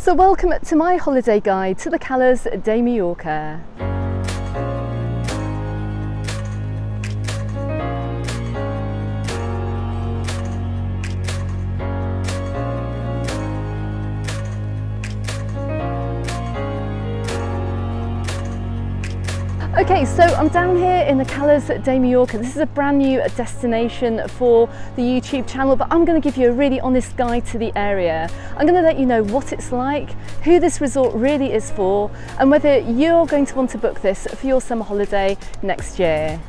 So welcome to my holiday guide to the Cales de Mallorca. Okay, so I'm down here in the Cales de Mallorca. This is a brand new destination for the YouTube channel, but I'm going to give you a really honest guide to the area. I'm going to let you know what it's like, who this resort really is for, and whether you're going to want to book this for your summer holiday next year.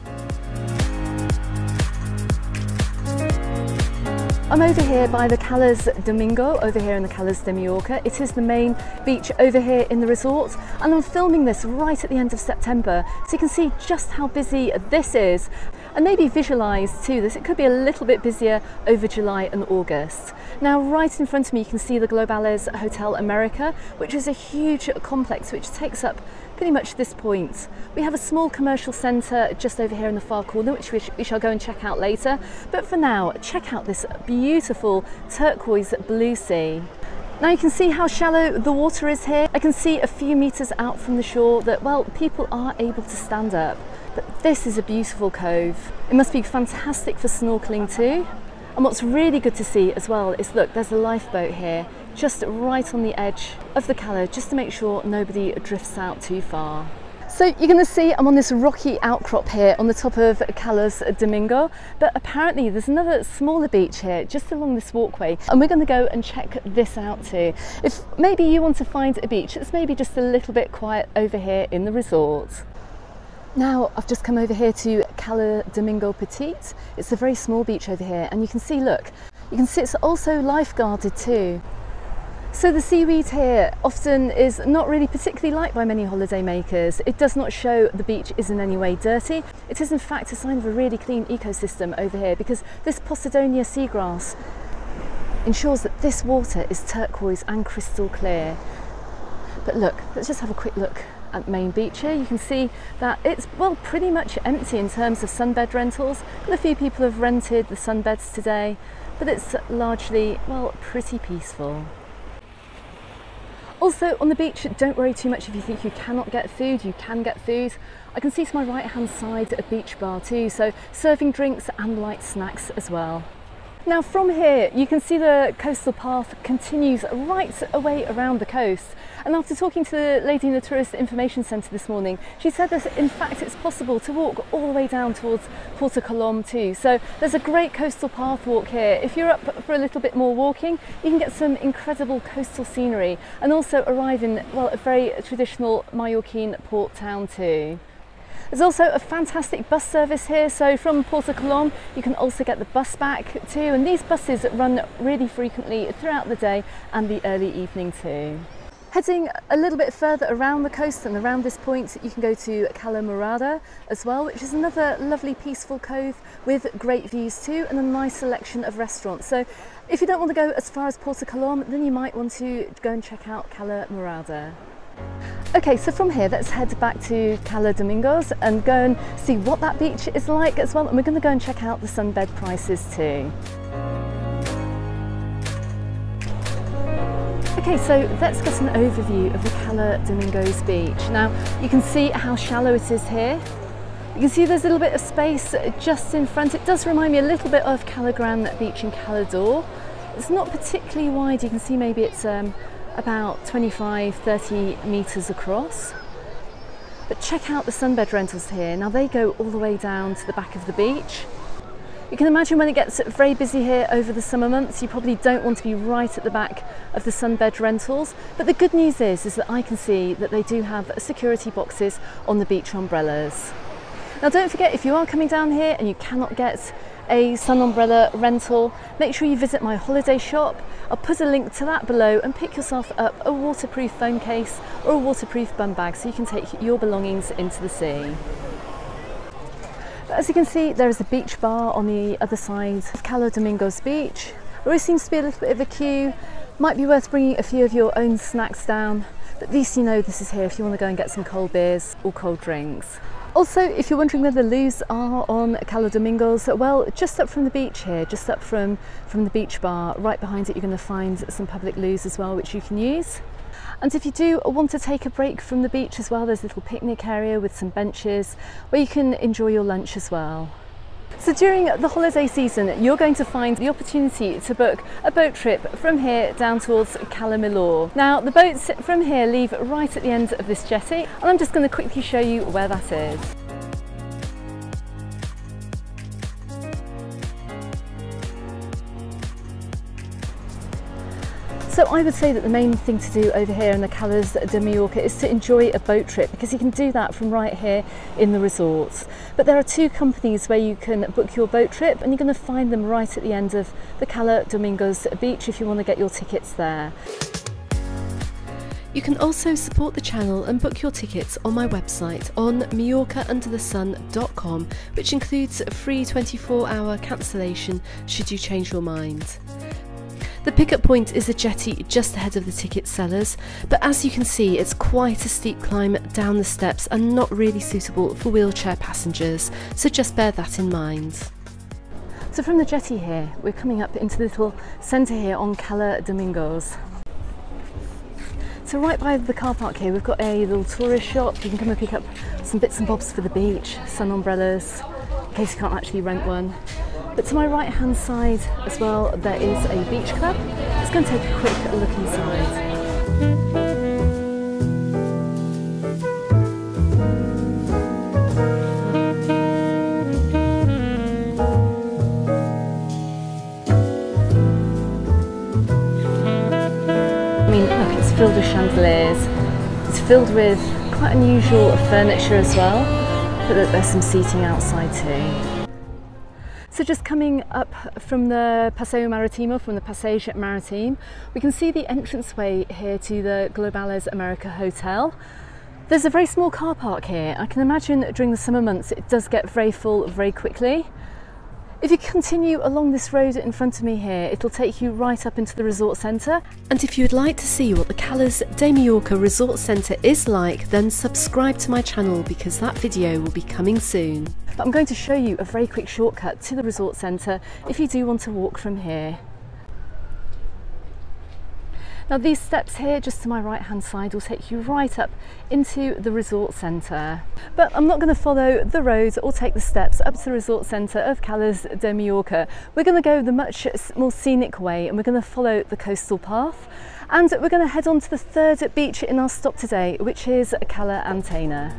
I'm over here by the Cala Domingos, over here in the Cales de Mallorca. It is the main beach over here in the resort, and I'm filming this right at the end of September, so you can see just how busy this is, and maybe visualise too this. It could be a little bit busier over July and August. Now, right in front of me you can see the Globales Hotel America, which is a huge complex which takes up pretty much this point. We have a small commercial centre just over here in the far corner, which we shall go and check out later. But for now, check out this beautiful turquoise blue sea. Now you can see how shallow the water is here. I can see a few metres out from the shore that, well, people are able to stand up. But this is a beautiful cove. It must be fantastic for snorkelling too. And what's really good to see as well is, look, there's a lifeboat here, just right on the edge of the Cala, just to make sure nobody drifts out too far. So you're going to see I'm on this rocky outcrop here on the top of Cales Domingos, but apparently there's another smaller beach here just along this walkway, and we're going to go and check this out too. If maybe you want to find a beach that's maybe just a little bit quiet over here in the resort. Now I've just come over here to Cala Domingos Petit. It's a very small beach over here, and you can see, look, you can see it's also lifeguarded too. So the seaweed here often is not really particularly liked by many holiday makers. It does not show the beach is in any way dirty. It is in fact a sign of a really clean ecosystem over here, because this Posidonia seagrass ensures that this water is turquoise and crystal clear. But look, let's just have a quick look at the main beach here. You can see that it's, well, pretty much empty in terms of sunbed rentals. And a few people have rented the sunbeds today, but it's largely, well, pretty peaceful. Also on the beach, don't worry too much if you think you cannot get food. You can get food. I can see to my right hand side a beach bar too, so serving drinks and light snacks as well. Now from here you can see the coastal path continues right away around the coast, and after talking to the lady in the Tourist Information Centre this morning, she said that in fact it's possible to walk all the way down towards Porto Colom too. So there's a great coastal path walk here. If you're up for a little bit more walking, you can get some incredible coastal scenery and also arrive in, well, a very traditional Mallorquin port town too. There's also a fantastic bus service here, so from Porto Colom you can also get the bus back too, and these buses run really frequently throughout the day and the early evening too. Heading a little bit further around the coast and around this point, you can go to Cala Murada as well, which is another lovely peaceful cove with great views too, and a nice selection of restaurants. So if you don't want to go as far as Porto Colom, then you might want to go and check out Cala Murada. Okay, so from here let's head back to Cala Domingos and go and see what that beach is like as well, and we're going to go and check out the sunbed prices too. Okay, so let's get an overview of the Cala Domingos beach. Now you can see how shallow it is here. You can see there's a little bit of space just in front. It does remind me a little bit of Cala Gran beach in Calador. It's not particularly wide. You can see maybe it's about 25-30 metres across. But check out the sunbed rentals here. Now they go all the way down to the back of the beach. You can imagine when it gets very busy here over the summer months, you probably don't want to be right at the back of the sunbed rentals. But the good news is that I can see that they do have security boxes on the beach umbrellas. Now don't forget, if you are coming down here and you cannot get a sun umbrella rental, make sure you visit my holiday shop. I'll put a link to that below, and pick yourself up a waterproof phone case or a waterproof bum bag so you can take your belongings into the sea. But as you can see, there is a beach bar on the other side of Cala Domingos beach. There always seems to be a little bit of a queue. Might be worth bringing a few of your own snacks down, but at least you know this is here if you want to go and get some cold beers or cold drinks. Also, if you're wondering where the loos are on Cala Domingos, well, just up from the beach here, just up from the beach bar, right behind it you're going to find some public loos as well, which you can use. And if you do want to take a break from the beach as well, there's a little picnic area with some benches where you can enjoy your lunch as well. So during the holiday season, you're going to find the opportunity to book a boat trip from here down towards Cala Domingos. Now, the boats from here leave right at the end of this jetty, and I'm just going to quickly show you where that is. So I would say that the main thing to do over here in the Cales de Mallorca is to enjoy a boat trip, because you can do that from right here in the resort. But there are two companies where you can book your boat trip, and you're going to find them right at the end of the Cala Domingos beach if you want to get your tickets there. You can also support the channel and book your tickets on my website on majorcaunderthesun.com, which includes a free 24-hour cancellation should you change your mind. The pickup point is a jetty just ahead of the ticket sellers, but as you can see, it's quite a steep climb down the steps and not really suitable for wheelchair passengers, so just bear that in mind. So from the jetty here, we're coming up into the little centre here on Cala Domingos. So right by the car park here, we've got a little tourist shop. You can come and pick up some bits and bobs for the beach, sun umbrellas, in case you can't actually rent one. But to my right hand side as well, there is a beach club. Let's go and take a quick look inside. I mean, look, it's filled with chandeliers. It's filled with quite unusual furniture as well, but look, there's some seating outside too. So just coming up from the Paseo Maritimo, from the Passage Maritime, we can see the entranceway here to the Globales America Hotel. There's a very small car park here. I can imagine during the summer months it does get very full very quickly. If you continue along this road in front of me here, it'll take you right up into the resort centre. And if you would like to see what the Cales de Mallorca Resort Centre is like, then subscribe to my channel, because that video will be coming soon. But I'm going to show you a very quick shortcut to the resort centre if you do want to walk from here. Now these steps here just to my right hand side will take you right up into the resort centre. But I'm not going to follow the road or take the steps up to the resort centre of Cales de Mallorca. We're going to go the much more scenic way, and we're going to follow the coastal path. And we're going to head on to the third beach in our stop today, which is Cala Antena.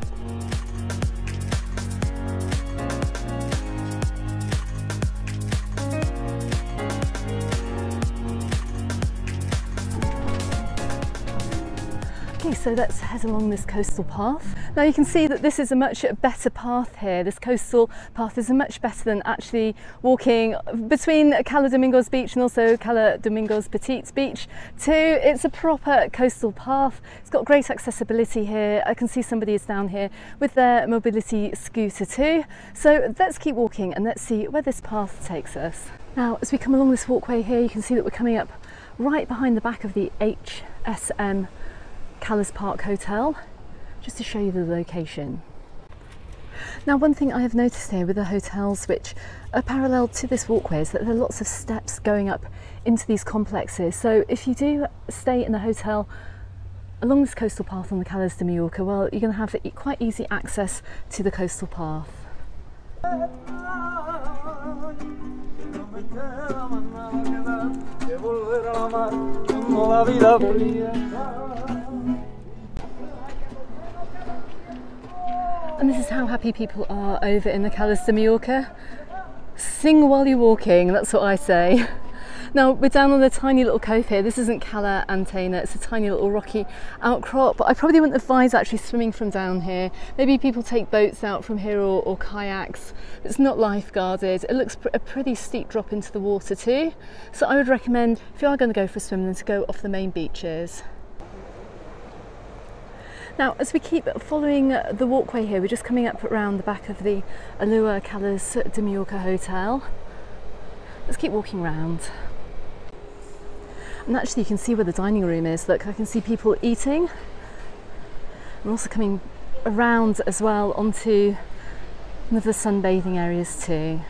Okay, so let's head along this coastal path. Now you can see that this is a much better path here. This coastal path is much better than actually walking between Cala Domingos beach and also Cala Domingos Petit beach too. It's a proper coastal path. It's got great accessibility here. I can see somebody is down here with their mobility scooter too. So let's keep walking and let's see where this path takes us. Now as we come along this walkway here, you can see that we're coming up right behind the back of the HSM Calais Park Hotel, just to show you the location. Now one thing I have noticed here with the hotels which are parallel to this walkway is that there are lots of steps going up into these complexes. So if you do stay in a hotel along this coastal path on the Cales de Mallorca, well, you're going to have quite easy access to the coastal path. And this is how happy people are over in the Cales de Mallorca. Sing while you're walking, that's what I say. Now we're down on a tiny little cove here. This isn't Cala Antena, it's a tiny little rocky outcrop. But I probably wouldn't advise actually swimming from down here. Maybe people take boats out from here or kayaks. It's not lifeguarded. It looks a pretty steep drop into the water too. So I would recommend, if you are going to go for a swim, then to go off the main beaches. Now, as we keep following the walkway here, we're just coming up around the back of the Alua Calas de Mallorca Hotel. Let's keep walking around. And actually you can see where the dining room is. Look, I can see people eating. We're also coming around as well onto one of the sunbathing areas too.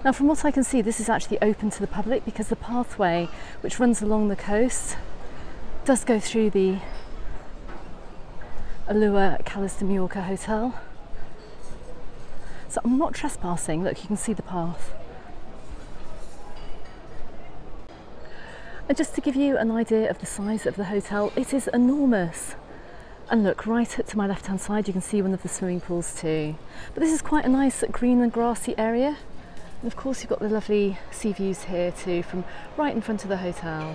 Now from what I can see, this is actually open to the public because the pathway which runs along the coast does go through the Alua Calas de Mallorca hotel. So I'm not trespassing, look, you can see the path. And just to give you an idea of the size of the hotel, it is enormous. And look, right to my left hand side you can see one of the swimming pools too. But this is quite a nice green and grassy area. And of course you've got the lovely sea views here too from right in front of the hotel.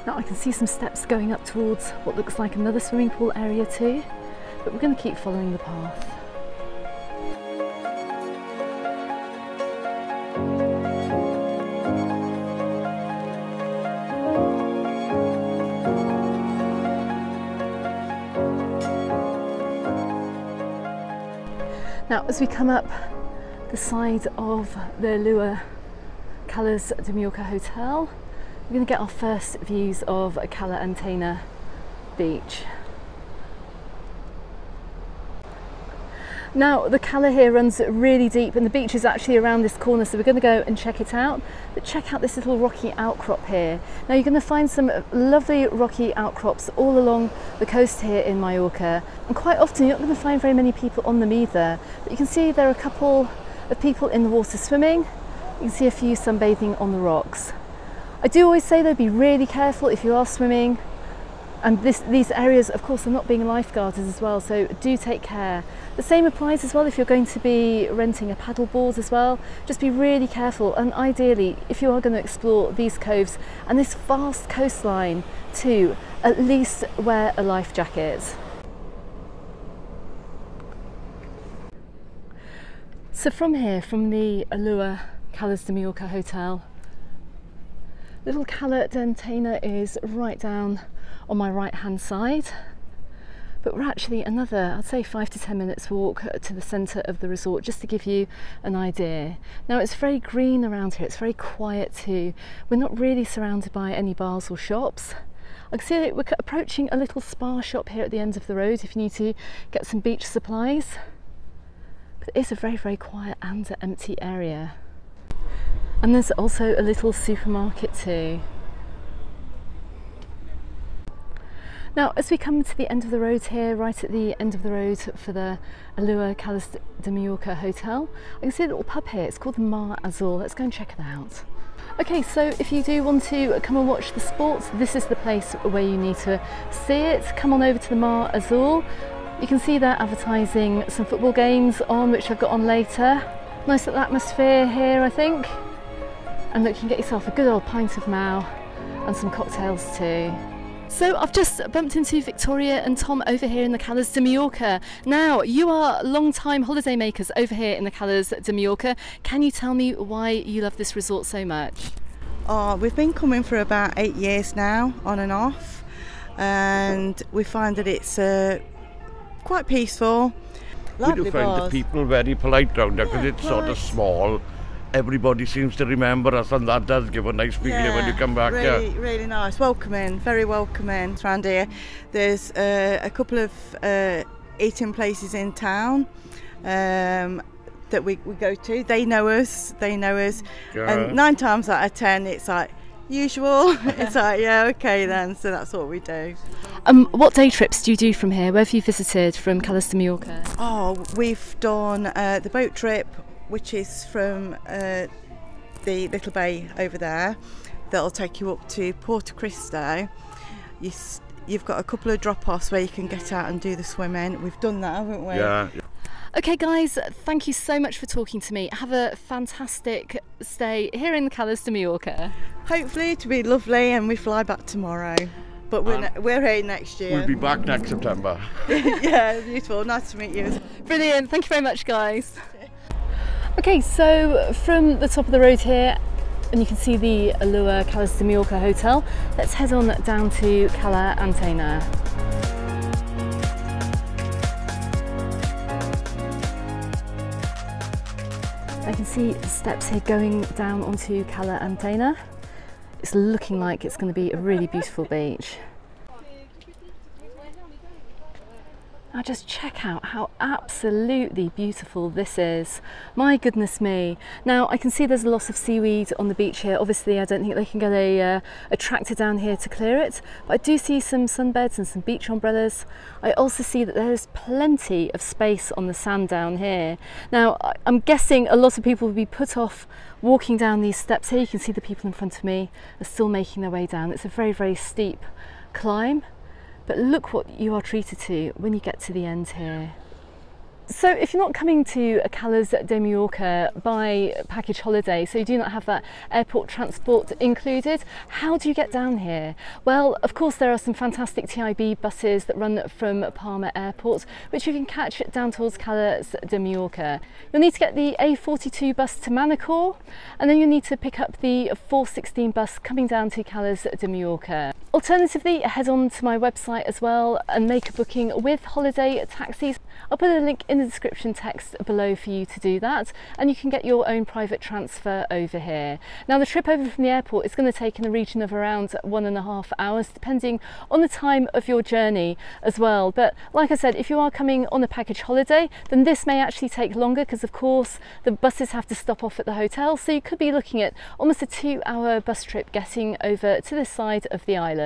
Now I can see some steps going up towards what looks like another swimming pool area too, but we're going to keep following the path. Now as we come up the side of the Alua Calas de Mallorca hotel, we're going to get our first views of Cala Antena beach. Now the Cala here runs really deep and the beach is actually around this corner, so we're going to go and check it out. But check out this little rocky outcrop here. Now you're going to find some lovely rocky outcrops all along the coast here in Mallorca, and quite often you're not going to find very many people on them either. But you can see there are a couple of people in the water swimming. You can see a few sunbathing on the rocks. I do always say though, be really careful if you are swimming, and these areas of course are not being lifeguarded as well, so do take care. The same applies as well if you're going to be renting a paddle board as well. Just be really careful, and ideally if you are going to explore these coves and this vast coastline too, at least wear a life jacket. So from here, from the Alua Calas de Mallorca hotel, little Cala Antena is right down on my right hand side, but we're actually another, I'd say 5 to 10 minutes walk to the centre of the resort, just to give you an idea. Now it's very green around here, it's very quiet too. We're not really surrounded by any bars or shops. I can see that we're approaching a little spa shop here at the end of the road if you need to get some beach supplies. But it is a very, very quiet and empty area. And there's also a little supermarket too. Now as we come to the end of the road here, right at the end of the road for the Alua Calas de Mallorca hotel, I can see a little pub here, it's called the Mar Azul. Let's go and check it out. Okay, so if you do want to come and watch the sports, this is the place where you need to see it. Come on over to the Mar Azul. You can see they're advertising some football games on, which I've got on later. Nice little atmosphere here, I think. And look, you can get yourself a good old pint of Mau and some cocktails too. So I've just bumped into Victoria and Tom over here in the Cales de Mallorca. Now, you are long-time holiday makers over here in the Cales de Mallorca. Can you tell me why you love this resort so much? Oh, we've been coming for about 8 years now, on and off, and we find that it's quite peaceful. Lovely we do find bars. the people very polite round there because it's sort of small. Everybody seems to remember us, and that does give a nice feeling when you come back. Really, really nice. Welcoming, very welcoming around here. There's a couple of eating places in town that we go to. They know us. And 9 times out of 10 it's like usual. It's like, yeah, okay then, so that's what we do. What day trips do you do from here? Where have you visited from Cales de Mallorca? Oh, we've done the boat trip, which is from the little bay over there. That'll take you up to Porto Cristo. You've got a couple of drop-offs where you can get out and do the swimming. We've done that, haven't we? Yeah. Okay guys, thank you so much for talking to me. Have a fantastic stay here in the Cales de Mallorca. Hopefully to be lovely and we fly back tomorrow. But we're here next year. We'll be back next September. Yeah, beautiful. Nice to meet you. Brilliant, thank you very much guys. Okay, so from the top of the road here, and you can see the Alua Calas de Mallorca hotel, let's head on down to Cala Antena. I can see the steps here going down onto Cala Antena. It's looking like it's going to be a really beautiful beach. Now just check out how absolutely beautiful this is. My goodness me. Now I can see there's a lot of seaweed on the beach here. Obviously I don't think they can get a tractor down here to clear it, but I do see some sunbeds and some beach umbrellas. I also see that there's plenty of space on the sand down here. Now I'm guessing a lot of people will be put off walking down these steps here. You can see the people in front of me are still making their way down. It's a very, very steep climb. But look what you are treated to when you get to the end here. So if you're not coming to Cales de Mallorca by package holiday, so you do not have that airport transport included, how do you get down here? Well, of course there are some fantastic TIB buses that run from Palma Airport, which you can catch down towards Cales de Mallorca. You'll need to get the A42 bus to Manacor, and then you'll need to pick up the 416 bus coming down to Cales de Mallorca. Alternatively, head on to my website as well and make a booking with holiday taxis. I'll put a link in the description text below for you to do that, and you can get your own private transfer over here. Now the trip over from the airport is going to take in the region of around 1.5 hours, depending on the time of your journey as well. But like I said, if you are coming on a package holiday, then this may actually take longer because of course the buses have to stop off at the hotel, so you could be looking at almost a 2-hour bus trip getting over to this side of the island.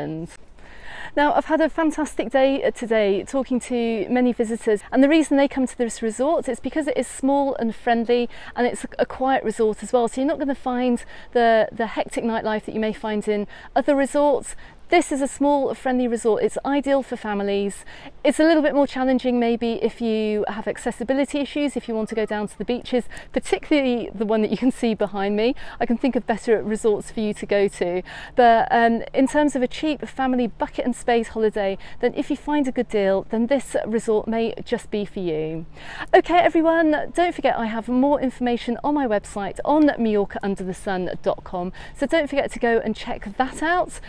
Now I've had a fantastic day today talking to many visitors, and the reason they come to this resort is because it is small and friendly, and it's a quiet resort as well, so you're not going to find the hectic nightlife that you may find in other resorts. This is a small, friendly resort. It's ideal for families. It's a little bit more challenging maybe if you have accessibility issues, if you want to go down to the beaches, particularly the one that you can see behind me. I can think of better resorts for you to go to. But in terms of a cheap family bucket and space holiday, then if you find a good deal, then this resort may just be for you. Okay everyone, don't forget I have more information on my website on MallorcaUnderTheSun.com, so don't forget to go and check that out.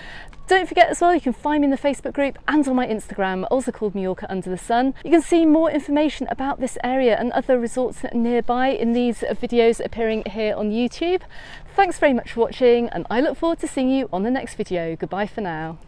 Don't forget as well, you can find me in the Facebook group and on my Instagram, also called Mallorca Under the Sun. You can see more information about this area and other resorts nearby in these videos appearing here on YouTube. Thanks very much for watching, and I look forward to seeing you on the next video. Goodbye for now.